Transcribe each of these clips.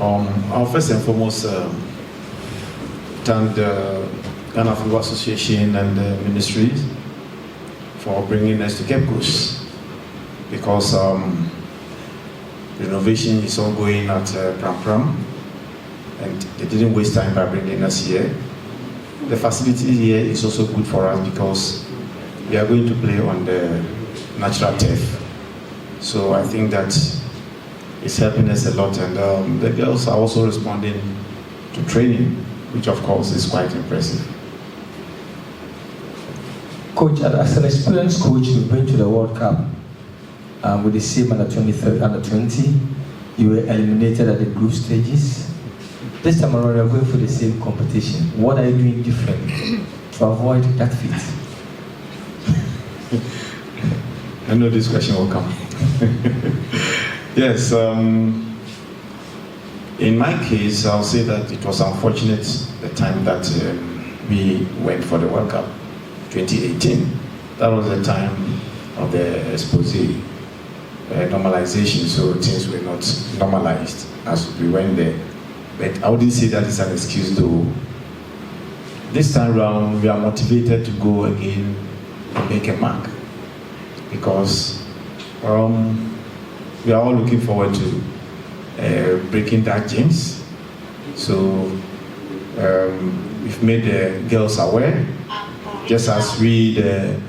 I'll first and foremost thank the Ghana Football Association and the ministries for bringing us to Cape Coast, because renovation is ongoing at Pram Pram, and they didn't waste time by bringing us here. The facility here is also good for us because we are going to play on the natural turf. So I think that it's helping us a lot, and the girls are also responding to training, which of course is quite impressive. Coach, as an experienced coach, you've been to the World Cup with the same under 23, under 20. You were eliminated at the group stages. This time around, you're going for the same competition. What are you doing differently to avoid that fate? I know this question will come. Yes, in my case, I'll say that it was unfortunate the time that we went for the World Cup 2018. That was the time of the expose normalization, so things were not normalized as we went there. But I wouldn't say that is an excuse though. This time round, we are motivated to go again and make a mark, because we are all looking forward to breaking that jinx. So we've made the girls aware, just as we, the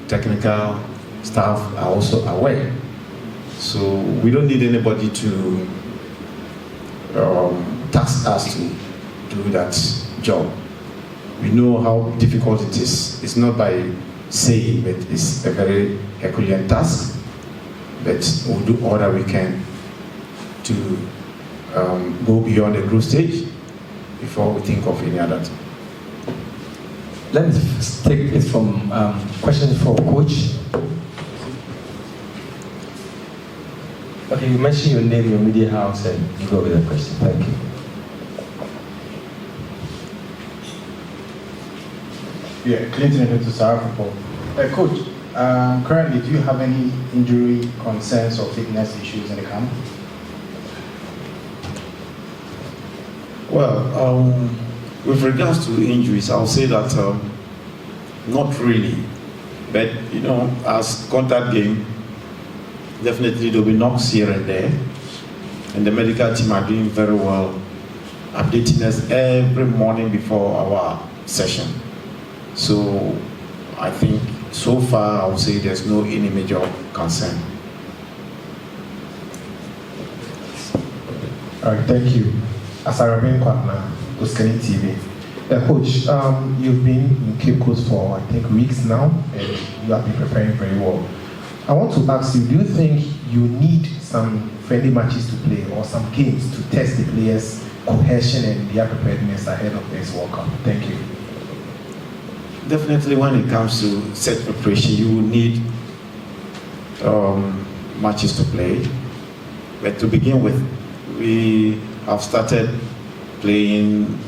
technical staff, are also aware. So we don't need anybody to task us to do that job. We know how difficult it is. It's not by saying, but it's a very Herculean task. But we'll do all that we can to go beyond the group stage before we think of any other thing. Let me take it from questions for Coach. Okay, you mentioned your name, your media house, and you go with the question. Thank you. Yeah, Clinton to South Africa. Coach, currently, do you have any injury concerns or fitness issues in the camp? Well, with regards to injuries, I'll say that not really. But, you know, as contact game, definitely there'll be knocks here and there. And the medical team are doing very well, updating us every morning before our session. So I think so far I would say there's no any major concern. All right, thank you. Asaraben Kwakna, Uskani TV. Coach, you've been in Cape Coast for I think weeks now, and you have been preparing very well. I want to ask you, do you think you need some friendly matches to play or some games to test the players' cohesion and their preparedness ahead of this World Cup? Thank you. Definitely when it comes to set preparation, you will need matches to play. But to begin with, we have started playing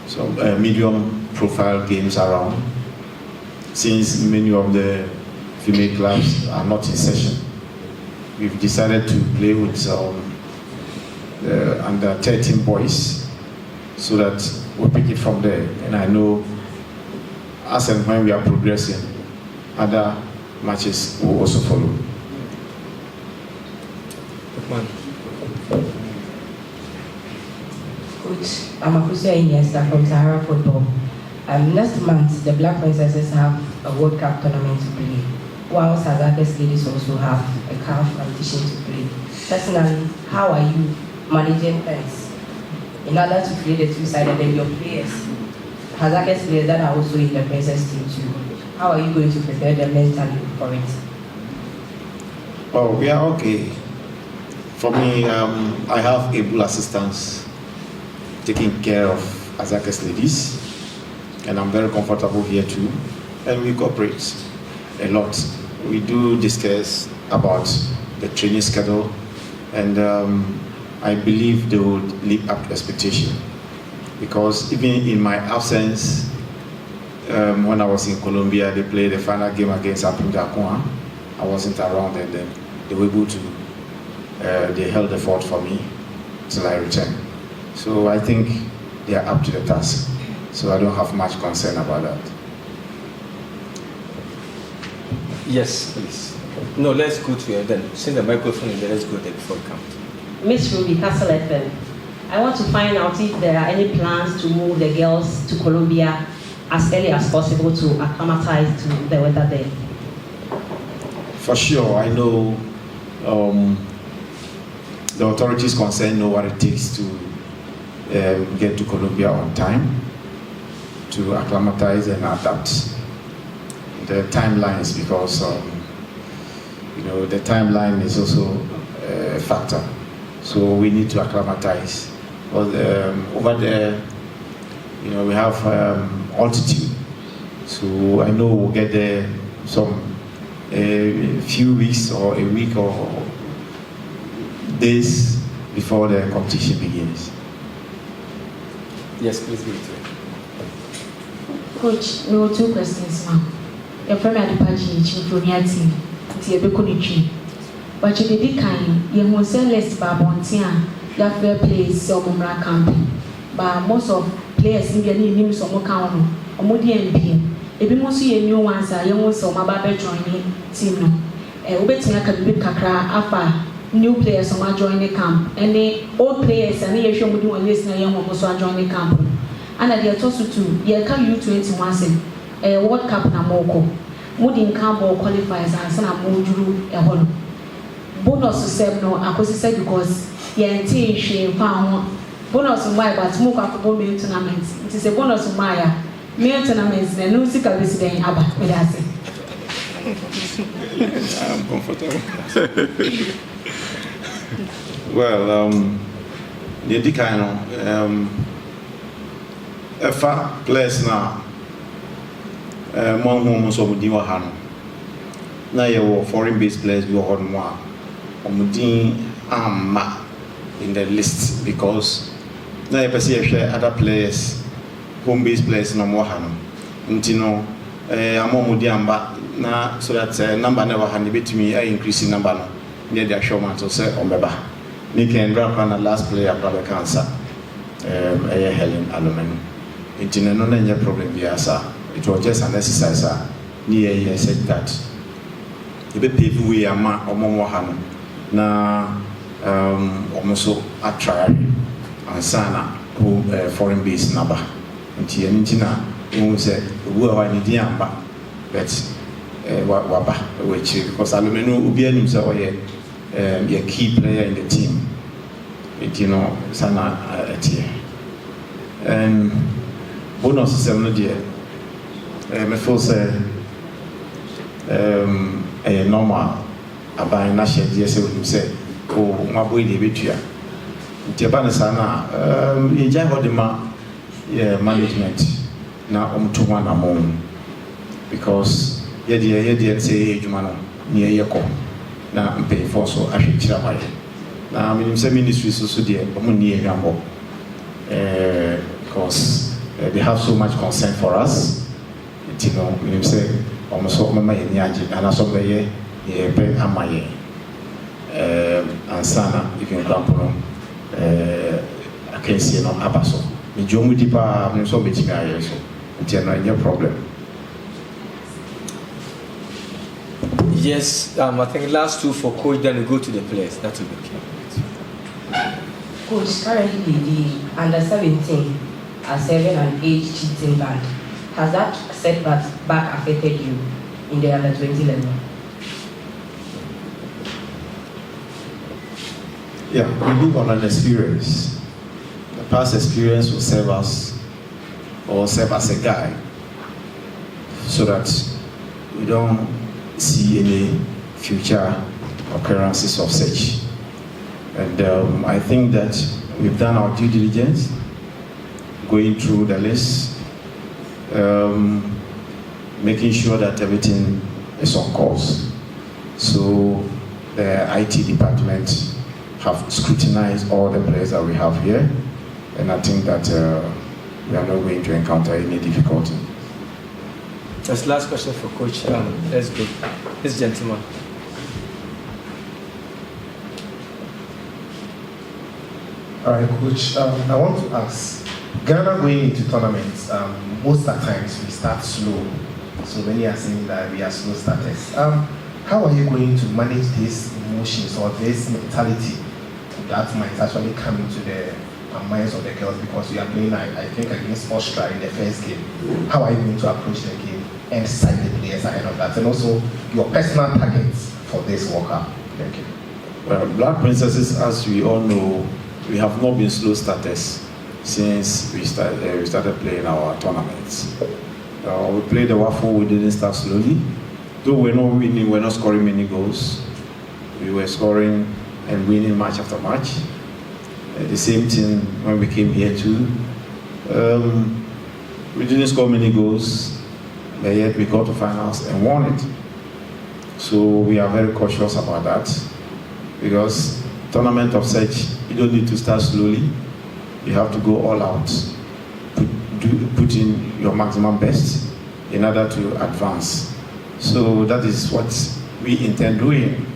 some medium profile games around, since many of the female clubs are not in session. We've decided to play with under 13 boys so that we pick it from there. And I know as and when we are progressing, other matches will also follow. Coach, I'm Akusia Iniesta from Sahara Football. Next month, the Black Princesses have a World Cup tournament to play, while South Africa's ladies also have a CAF competition to play. Personally, how are you managing things in order to play the two-sided and your players? Hazaka's players that are also in the Princess team too. How are you going to prepare them mentally for it? Oh, we are okay. For me, I have able assistants taking care of Hazaka's ladies, and I'm very comfortable here too. And we cooperate a lot. We do discuss about the training schedule, and I believe they will live up to expectation. Because even in my absence, when I was in Colombia, they played the final game against Apim Dakwa. I wasn't around, and then they were able to, they held the fort for me. till I return. So I think they are up to the task. So I don't have much concern about that. Yes, please. No, let's go to you then. Since the microphone is there, let's go there before we come. Miss Ruby, Castle FM. I want to find out if there are any plans to move the girls to Colombia as early as possible to acclimatize to the weather there. For sure, I know the authorities concerned know what it takes to get to Colombia on time, to acclimatize and adapt. The timelines, because the timeline is also a factor. So we need to acclimatize. But over there, we have altitude. So I know we'll get there a few weeks or a week or days before the competition begins. Yes, please give it to me. Coach, we have 2 questions, ma'am. Your friend Adipaji, Chimfonia team, Tiabekonichi. But you did kind, you must sell less Babontia, that fair place, Selmumra camping. But most of players in the name of Mokano, or Moody MP. If you must see a new ones, I almost saw my baby joining team. Ubetina can be Kakra, Apa, new players on my joining camp, and the old players and the show would listen, young also join the camp. And at the Atosu too, you can U20 once a World Cup Namoko. Moodin Campo qualifies and Sana Moju a hole. Bonus to serve no, I was said because Yanti she found bonus of my but smoke up for meal tournaments. It is a bonus of Maya. Meal tournaments, the no sick of this day, Abba, with us. I'm comfortable. Well, the Dicano, a far place now. One woman so would you have now you foreign based players you have more in the list because now you see other players home based players no more until Diamba na so that number never hand bit me increasing number no near the assurance to say Omeba Nick and Rapana last player brother cancer Helen Aluminium until no problem biasa. It was just an exercise near here said that the people we are Omomohan na almost a trial and sana who foreign based number until Nintina who said we are in the Diamba but Waba which because Alumino will be himself a key player in the team. Sana at here and bonus 7 year. Me feel say a normal about national DSA with him say oh my boy the betua Japan sana you just hold the management now to one among because yeah say jumano near yako na pay for so I should try now I mean say ministry so dear near gambo because they have so much concern for us. You say almost all my yaji and I saw the pay amaye and sana if you grandpa I can see no abaso. The Jomu Dipa, I'm so betting I so it's no problem. Yes, I think last 2 for coach, then we go to the players. That will be okay. Coach, currently the under 17 are 7 and 8 cheating ban. Has that setback affected you in the under 20 level? Yeah, we live on an experience. The past experience will serve us or serve as a guide so that we don't see any future occurrences of such. And I think that we've done our due diligence, going through the list, making sure that everything is on course. So the IT department have scrutinized all the players that we have here, and I think that we are not going to encounter any difficulty. That's the last question for Coach. Let's go. This gentleman. All right, Coach. I want to ask, Ghana going into tournaments, most of the times we start slow. So many are saying that we are slow starters. How are you going to manage these emotions or this mentality that might actually come into the minds of the girls, because you are playing, I think, against Austria in the first game? How are you going to approach the game and set the players ahead of that? And also your personal targets for this World Cup. Thank you. Well, Black Princesses, as we all know, we have not been slow starters since we started playing our tournaments. We played the waffle, we didn't start slowly. Though we're not winning, we're not scoring many goals. We were scoring and winning match after match. The same thing when we came here too. We didn't score many goals, but yet we got to finals and won it. So we are very cautious about that, because tournament of such, you don't need to start slowly. You have to go all out, put in your maximum best in order to advance. So that is what we intend doing.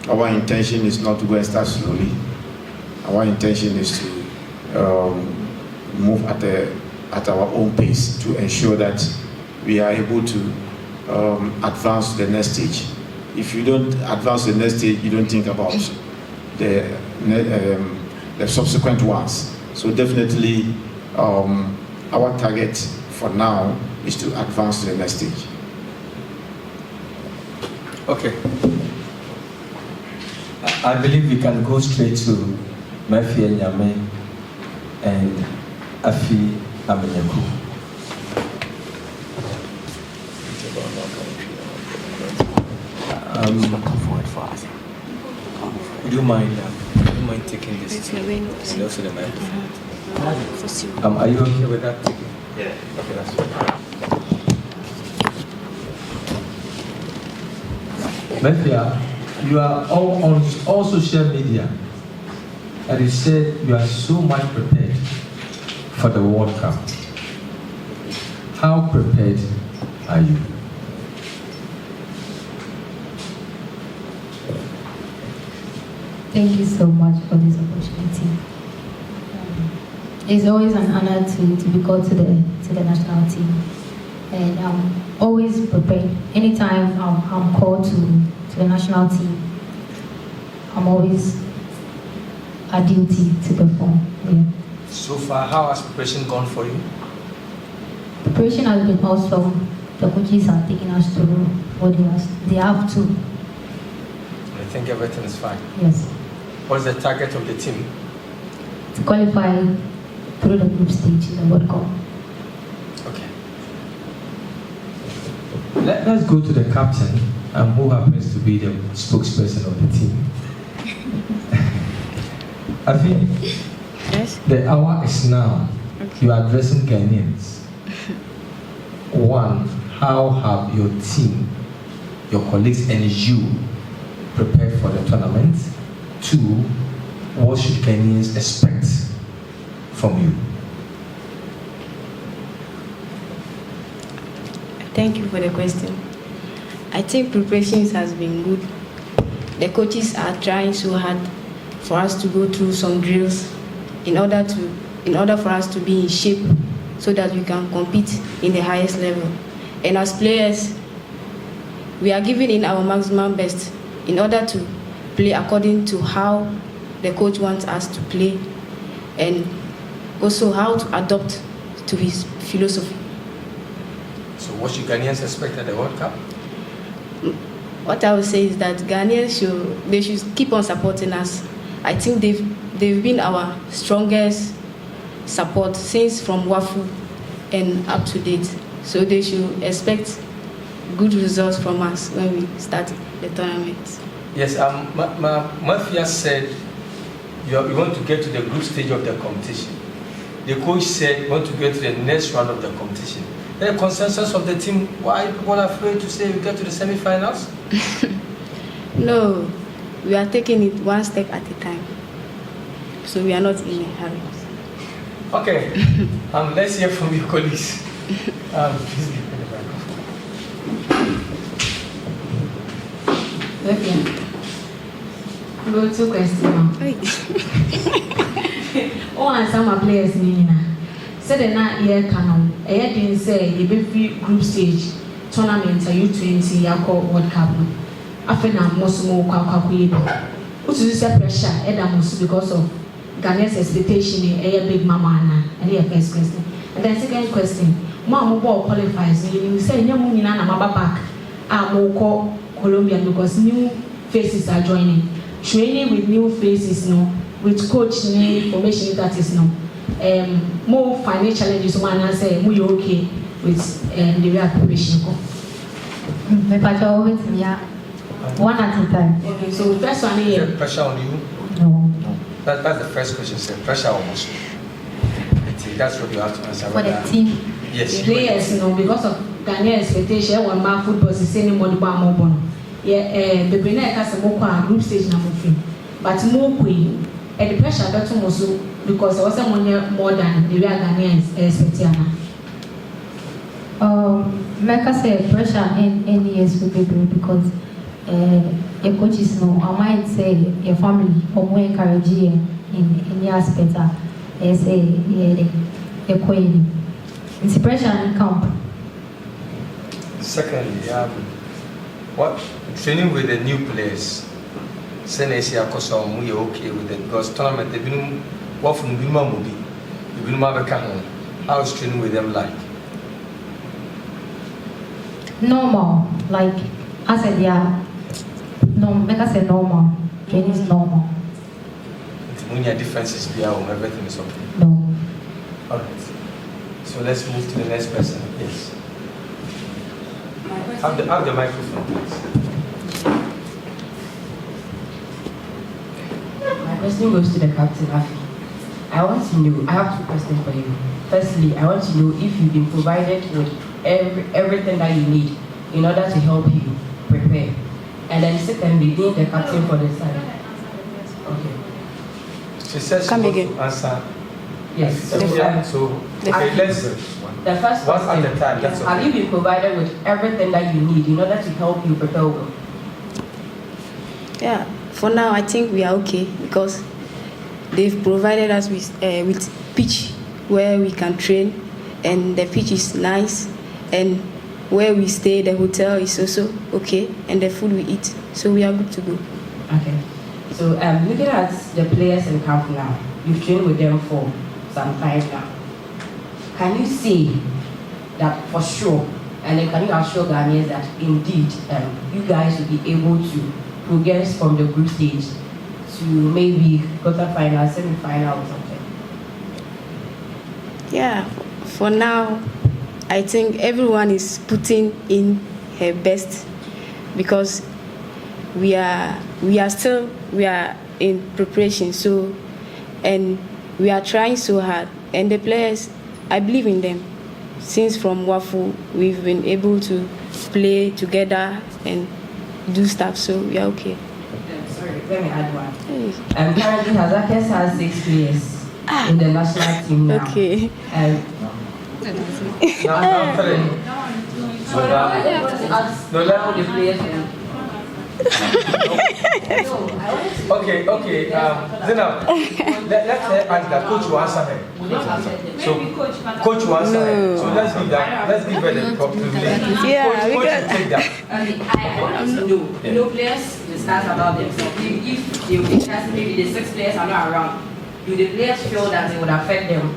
Our intention is not to go and start slowly. Our intention is to move at our own pace to ensure that we are able to advance to the next stage. If you don't advance to the next stage, you don't think about the subsequent ones. So definitely, our target for now is to advance to the next stage. Okay. I believe we can go straight to Murphy Nyame and Afi Amenyaku. Would you mind taking this? And also the microphone. Are you okay with that? Yeah. Okay, that's fine. Murphy, you are all on all social media, and you said you are so much prepared for the World Cup. How prepared are you? Thank you so much for this opportunity. It's always an honor to be called to the national team, and I'm always prepared. Anytime I'm called to the national team, I'm always at duty to perform. Yeah. So far, how has preparation gone for you? Preparation has been awesome. The coaches are taking us through what they have to. I think everything is fine. Yes. What's the target of the team? To qualify through the group stage in the World Cup. Okay. Let's go to the captain, who happens to be the spokesperson of the team. I think the hour is now. Okay. You are addressing Ghanaians. One, how have your team, your colleagues and you prepared for the tournament? Two, what should Ghanaians expect from you? Thank you for the question. I think preparations has been good. The coaches are trying so hard for us to go through some drills in order for us to be in shape so that we can compete in the highest level. And as players, we are giving in our maximum best in order to play according to how the coach wants us to play, and also how to adapt to his philosophy. So what should Ghanaians expect at the World Cup? What I would say is that Ghanaians should keep on supporting us. I think they've been our strongest support since from WAFU and up to date. So they should expect good results from us when we start the tournament. Yes, Mafia said you want to get to the group stage of the competition. The coach said you want to get to the next round of the competition. The consensus of the team, why are people afraid to say we get to the semi-finals? No, we are taking it one step at a time. So we are not in a hurry. Okay, let's hear from your colleagues. Please give me the microphone. Go to question. Oh, and some players Nina. Said the night year canon. I didn't say you be group stage tournament U20 Yako World Cup. After now, most more Kwakwakwe. Which is a pressure, Edamus, because of Ghanaian's expectation, a big mama, and a first question. And then second question, Mom Ball qualifies. You say, no, Munina, I'm back. I'm more Colombian because new faces are joining. Training with new faces, no, with coach, new information that is no. More financial challenges, one I say, we okay with the real preparation. One at a time. Okay, so first one here. Pressure on you? No. That's the first question, sir. Pressure almost. That's what you have to answer. For the team? Yes. Players, because of Ghanaian expectation, one man football is saying more than more. Yeah, the Benin has a more group stage number 3. But more queen, and the pressure got to also because there was someone more than the real Ghanaians expecting. Like I said, pressure in any years will be good because your coaches know, I might say your family or more encourage you in any aspect as a queen. It's pressure in camp. Secondly, what training with the new players? Senesi akoso we are okay with it because tournament they've been what from Bima Mubi, you've been how is training with them like? Normal, like I said, yeah. No, make us say normal. Training is normal. When your differences be out, everything is okay. No. Alright. So let's move to the next person. Yes. Have the microphone, please. My question goes to the captain, Afi. I want to know, I have 2 questions for you. Firstly, I want to know if you've been provided with everything that you need in order to help you prepare. And then secondly, being the captain for the side. Okay. She says she wants to answer. Yes. So okay, let's the first one question, at a time. That's okay. have you been provided with everything that you need in order to help you prepare well? Yeah, for now I think we are okay because they've provided us with pitch where we can train, and the pitch is nice, and where we stay, the hotel is also okay, and the food we eat, so we are good to go. Okay. So looking at the players in camp now, you've trained with them for some time now. Can you say that for sure, and then can you assure Ghanaians that indeed you guys will be able to progress from the group stage to maybe quarter-final, semi-final or something? Yeah, for now, I think everyone is putting in her best because we are in preparation, so, and we are trying so hard, and the players, I believe in them. Since from Wafu, we've been able to play together and do stuff, so we are okay. Sorry, let me add one. Currently, Hazakes has 6 players in the national team now. Okay. The players. Okay. Zina, let's ask the coach will answer her. So, coach will answer her. So let's give her the privilege. Yeah, coach will take that. I want to know, players discuss about themselves. If they will discuss, maybe the 6 players are not around, do the players feel that it would affect them?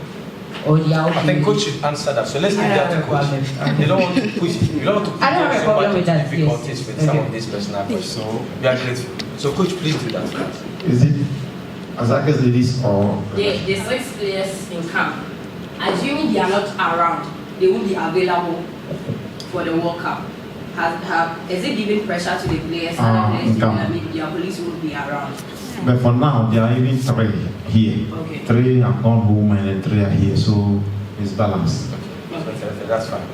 Or they are okay? I think coach should answer that. So let's give that to coach. They don't want to push. You don't want to put so much difficulties with some of these personal questions. So we are grateful. So coach, please do that. Is it Azakes ladies or the 6 players in camp? Assuming they are not around, they won't be available for the World Cup. Is it giving pressure to the players? Their police won't be around. But for now, there are even 3 here. Okay. 3 have gone home and then 3 are here, so it's balanced. Okay, that's fine.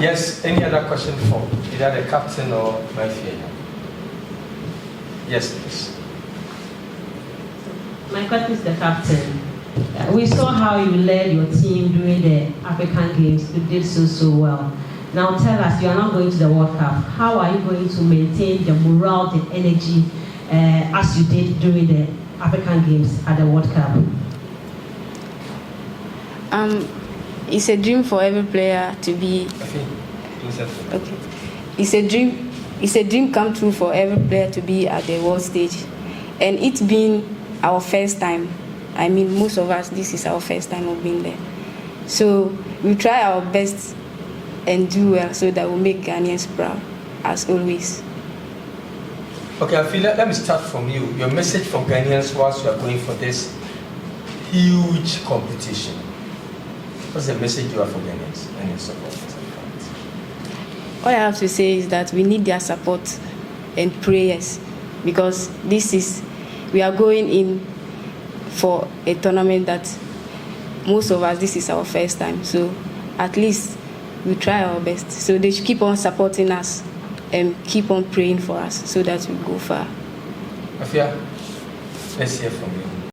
Yes, any other question for either the captain or my friend? Yes, please. My question is the captain. We saw how you led your team during the African Games. You did so well. Now tell us, you are not going to the World Cup. How are you going to maintain the morale, the energy, as you did during the African Games at the World Cup? It's a dream for every player to be. Okay. It's a dream come true for every player to be at the world stage, and it's been our first time. I mean, most of us, this is our first time of being there. So we try our best and do well so that we'll make Ghanaians proud, as always. Okay, I feel let me start from you. Your message for Ghanaians whilst you are going for this huge competition. What's the message you have for Ghanaians and your supporters? All I have to say is that we need their support and prayers, because we are going in for a tournament that most of us, this is our first time. So at least we try our best. So they should keep on supporting us and keep on praying for us so that we go far. Afia, let's hear from you.